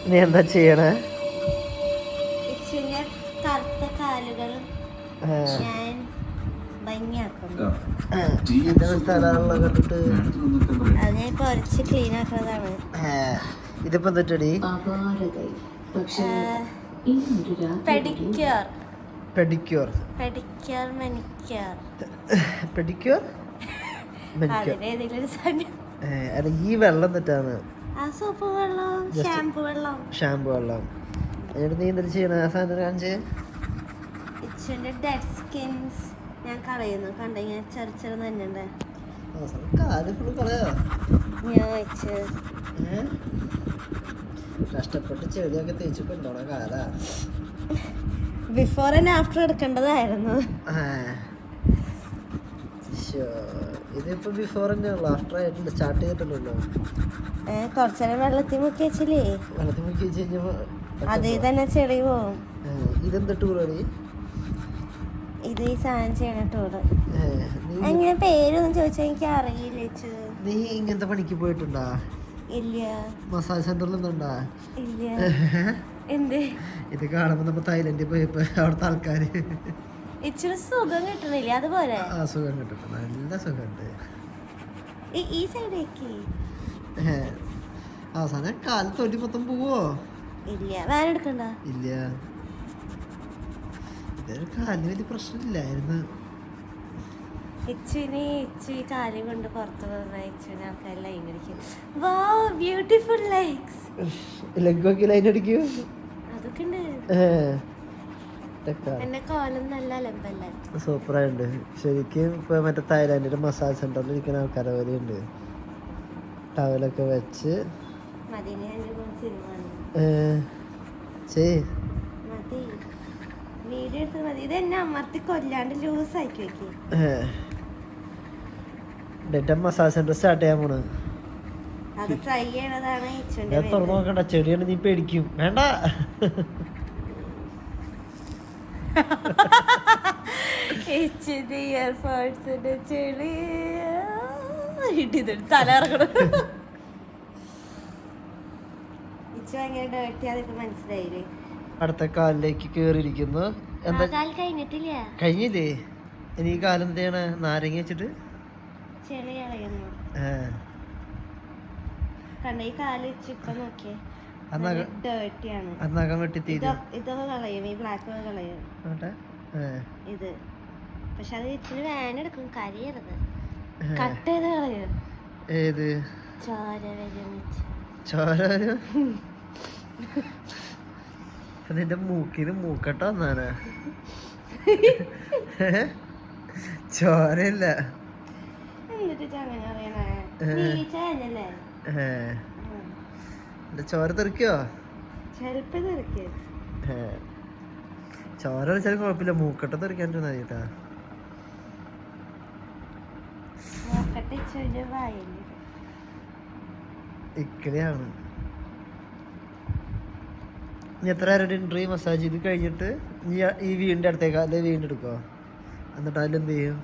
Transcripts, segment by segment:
നീ എന്താ ചെയ്യണേ? കറുത്ത കാലുകൾ ഞാൻ ഭംഗിയാക്കുന്നു. അത് ഞാൻ കുറച്ച് ക്ലീൻ ആക്കുന്നതാണ്. ഇതിപ്പോ എന്തിട്ടടി? Pedicure. Pedicure pedicure manicure. Pedicure അതിലേതെങ്കിലും ഒരു സാധനം. അല്ല ഈ വെള്ളം തെറ്റാണ്. ആ സോപ്പ് വെള്ളം, ഷാമ്പു വെള്ളം. ഷാമ്പു വെള്ളം. എന്നിട്ട് നീ എന്തൊരു ചെയ്യണ ആ സാധനം കാണിച്ച്? ഇച്ചിന്റെ ഡെഡ് സ്കിൻസ് ഞാൻ കളയുന്നു. കണ്ട ഞാൻ ചെറിയ തന്നെ ഞാൻ വെച്ച് കഷ്ടപ്പെട്ട് ചെടിയൊക്കെ തേച്ച് കൊണ്ടോണ കാല. ബിഫോർ ആൻഡ് ആഫ്റ്റർ എടുക്കേണ്ടതായിരുന്നു. ഇതിപ്പോ ബിഫോർ തന്നെയാണല്ലോ, ആഫ്റ്റർ ആയിട്ടില്ല, സ്റ്റാർട്ട് ചെയ്തിട്ടുണ്ടല്ലോ. കുറച്ചേരം വെള്ളത്തിൽ മുക്കി വെച്ചില്ലേ? വെള്ളത്തിൽ മുക്കി വെച്ച് കഴിഞ്ഞപ്പോ അതേ തന്നെ ചെടി പോവും. ഇതെന്താ ടൂറാണ്? ഇത് ഈ സാധനം ചെയ്യണ ടൂറ്. അങ്ങനെ പേരൊന്നും ചോദിച്ചാൽ എനിക്ക് അറിയില്ല. നീ ഇങ്ങനത്തെ പണിക്ക് പോയിട്ടുണ്ടാ? ഇല്ല. മസാജ് സെന്ററിൽ നിന്നുണ്ടാ? ഇല്ല. എന്ത് ഇത് കാണുമ്പോ നമ്മ തായ്ലൻഡിൽ പോയപ്പോ അവിടുത്തെ ആൾക്കാര് ഇച്ചിരി സുഖം കിട്ടണില്ല. അതുപോലെ സുഖം കിട്ടും, നല്ല സുഖമുണ്ട്. ഈ സൈഡേക്ക് അവസാനം കാലത്ത് 90 പോവോ? ഇല്ല. വാൻ എടുക്കണ്ട. ഇല്ല, ഇതൊരു കാലിന് വലിയ പ്രശ്നമില്ലായിരുന്നു. ഇച്ചി കാര്യം കൊണ്ട് പുറത്ത് പോകുന്ന ഇച്ചിന് ആൾക്കാർ ലൈൻ അടിക്കും. Wow beautiful legs. ലെഗൊക്കെ ലൈൻ അടിക്കും. അതൊക്കെ ഉണ്ട്. എന്റെ കോലം നല്ല അലമ്പല്ലേ. സൂപ്പറായിട്ടുണ്ട് ശരിക്കും. ഇപ്പൊ മറ്റേ തായ്ലാൻഡിന്റെ മസാജ് സെന്ററിൽ ഇരിക്കുന്ന ആൾക്കാരെ പോലെ ഉണ്ട്. ടവലൊക്കെ വെച്ച് വീഡിയോ എടുത്ത് മതി. ഇത് എന്നെ അമർത്തി കൊല്ലാണ്ട് ലൂസ് ആക്കി വെക്കി. മസാജ് സെന്റർ സ്റ്റാർട്ട് ചെയ്യാൻ പോണ്. അത് ട്രൈ ചെയ്യണതാണ്. തുറന്നു നോക്കണ്ട, ചെടിയാണ്, നീ പേടിക്കും. വേണ്ട. മനസ്സിലായില്ലേ? അടുത്ത കാലിലേക്ക് കേറിയിരിക്കുന്നു. കഴിഞ്ഞില്ലേ? ഇനി ഈ കാലം എന്ത് ചെയ്യണ? നാരങ്ങ വെച്ചിട്ട് നഖം വെട്ടി തീരും. ഇതൊക്കെ കളയും, ഈ ബ്ലാക്ക് കളയും. ഇത് പക്ഷെ അത് ഇച്ചിരി വേനെടുക്കും. കരിയരുത്, കട്ട് ചെയ്ത് കളയും. ഏത് ചോര വരും. നിന്റെ മൂക്കിന് മൂക്കട്ടോ എന്നാണ്. ചോരയില്ല. ചോര തെറിക്കോ? ചോര വെച്ചാലും കുഴപ്പമില്ല, മൂക്കട്ട തെറിക്കാൻ കേട്ടാ. ഇക്കടെയാണ്. നീ എത്ര നേരം ഡ്രീം മസാജ് ചെയ്ത് കഴിഞ്ഞിട്ട് നീ ഈ വീടിന്റെ അടുത്തേക്ക് അല്ലെ വീണ്ടും എടുക്കോ? എന്നിട്ട് അതിലെന്ത് ചെയ്യും?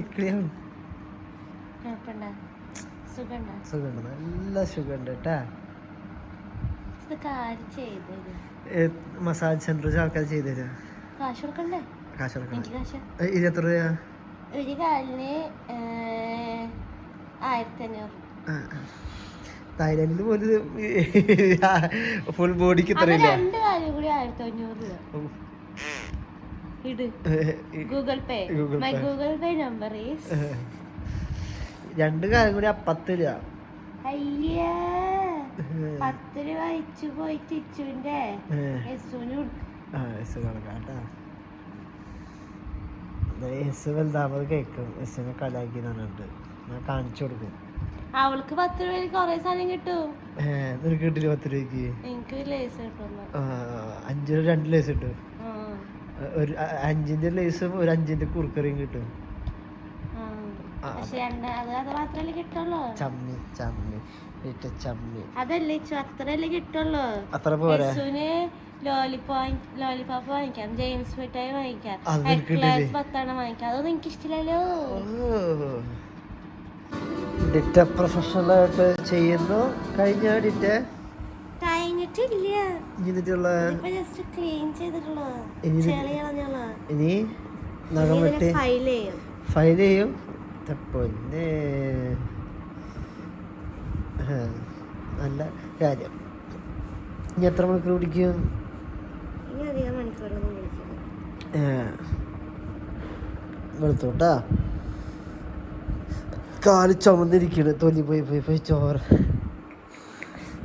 ഇക്കടെയാണ്. സുഖമുണ്ട്, നല്ല സുഖമുണ്ട് കേട്ടാ. മസാജ് സെന്ററിൽ ആൾക്കാർ ചെയ്തു തരാം. കാശ് കൊടുക്കണം. 20 രൂപ. ഒരു കാലിന് 1500. തായ്ലാൻഡിൽ പോലും ഫുൾ ബോഡിക്ക് ഇത്രയില്ല. 2 കാലും കൂടി 1500 രൂപ. Google pay. My Google Pay number is 2 കാലും കൂടി 10 രൂപ. അയ്യേ 10 രൂപ ഇച്ചു പോയിട്ട് ഇച്ചുവിന്റെ വലുതാമത് കേൾക്കും. എസ്സിനെ കലാക്കി പറഞ്ഞിട്ട് ഞാൻ കാണിച്ചു കൊടുക്കും. അവൾക്ക് 10 രൂപയ്ക്ക് കൊറേ സാധനം കിട്ടും. നിനക്ക് കിട്ടില്ല 10 രൂപയ്ക്ക്? എനിക്ക് ലേസ് കിട്ടും. 5 രൂപ 2 ലേസ് കിട്ടും. ഒരു 5ന്റെ ലേസും ഒരു 5ന്റെ കുറുക്കറിയും കിട്ടും. അതല്ലേ അത്രല്ലേ കിട്ടുള്ളൂ. അത്ര പോരാ. ലോലിപോപ്പ് വാങ്ങിക്കാം, ജെയിംസ് മിഠായി വാങ്ങിക്കാം, 10 വാങ്ങിക്കാം. അതൊന്നും എനിക്ക് ഇഷ്ടമില്ലല്ലോ. ഡിറ്റ പ്രൊഫഷണലായിട്ട് ചെയ്യുന്നു. കഴിഞ്ഞ ഡിറ്റ കഴിഞ്ഞിട്ടില്ല, എന്നിട്ടുള്ള ജസ്റ്റ് ക്ലീൻ ചെയ്തിട്ടുള്ളൂ. ഇനി നഖം വെട്ടി ഫയൽ ചെയ്യും. പൊന്നെ, നല്ല കാര്യം. ഇനി എത്ര മണിക്കൂർ പിടിക്കും? വെളുത്തോട്ടാ, കാല് ചുമന്നിരിക്കണ്, തൊലി പോയി പോയി പോയി ചോറ്.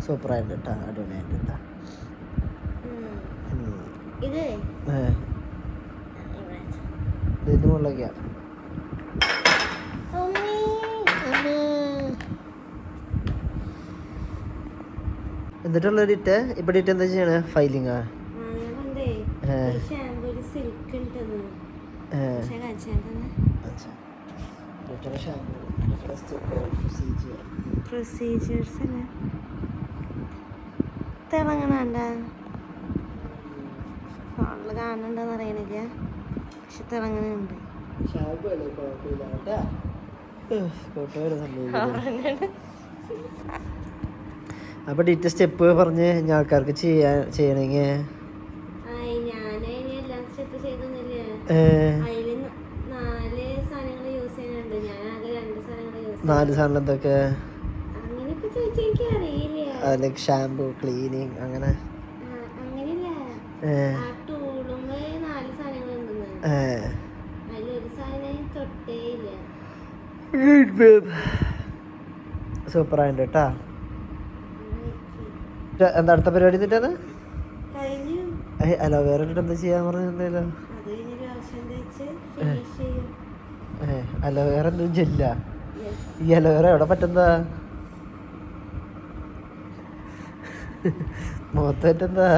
സൂപ്പറായിട്ട് കേട്ടാ, അടിപൊളിയായിട്ട് കേട്ടാ. ഇതിന് മുകളിലേക്കാ എന്നിട്ടുള്ള ഡിറ്റ്. ഇപ്പൊ ഡിറ്റ് എന്താ ചെയ്യണേ? ഫൈലിങ്ങാ. പ്രൊസീജിയേഴ്സ് അല്ലേ തിളങ്ങണണ്ട, ഫോണില് കാണുന്നുണ്ടോന്ന് അറിയണില്ല, പക്ഷെ തിളങ്ങണുണ്ട്. അപ്പൊ ഡിറ്റ് സ്റ്റെപ്പ് പറഞ്ഞ് ഞാൻ ആൾക്കാർക്ക് ചെയ്യണമെങ്കിൽ നാല് സാധനം എന്തൊക്കെ? ലൈക്ക് ഷാമ്പു, ക്ലീനിങ്, അങ്ങനെ. സൂപ്പറായിട്ട് കേട്ടാ. എന്താ അടുത്ത പരിപാടി? എന്നിട്ടാണ് അലോവേറ ഇട്ടിട്ട് എന്താ ചെയ്യാൻ പറഞ്ഞിട്ടുണ്ടല്ലോ? അലോവേറ ഒന്നും ചെല്ല. ഈ അലോവേറ എവിടെ പറ്റുന്നതാ? മുഖത്ത് പറ്റുന്നതാ?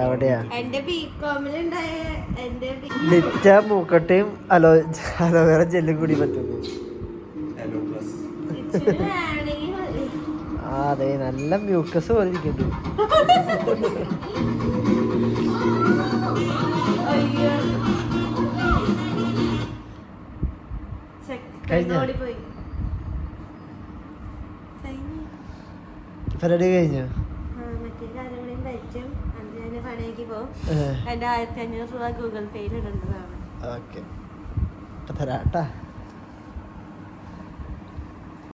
എവിടെയാ ഡിറ്റ മൂക്കട്ടയും അലോവേറ ജെല്ലും കൂടി പറ്റുന്നു. അതെ, നല്ല മ്യൂക്കസ് പോലെ ഇരിക്കുന്നു. പരിപാടി കഴിഞ്ഞോ? എന്റെ 1500 രൂപ ഗൂഗിൾ പേയിൽ ഇടേണ്ടതാണ്. ഓക്കെ, തരാട്ടാ.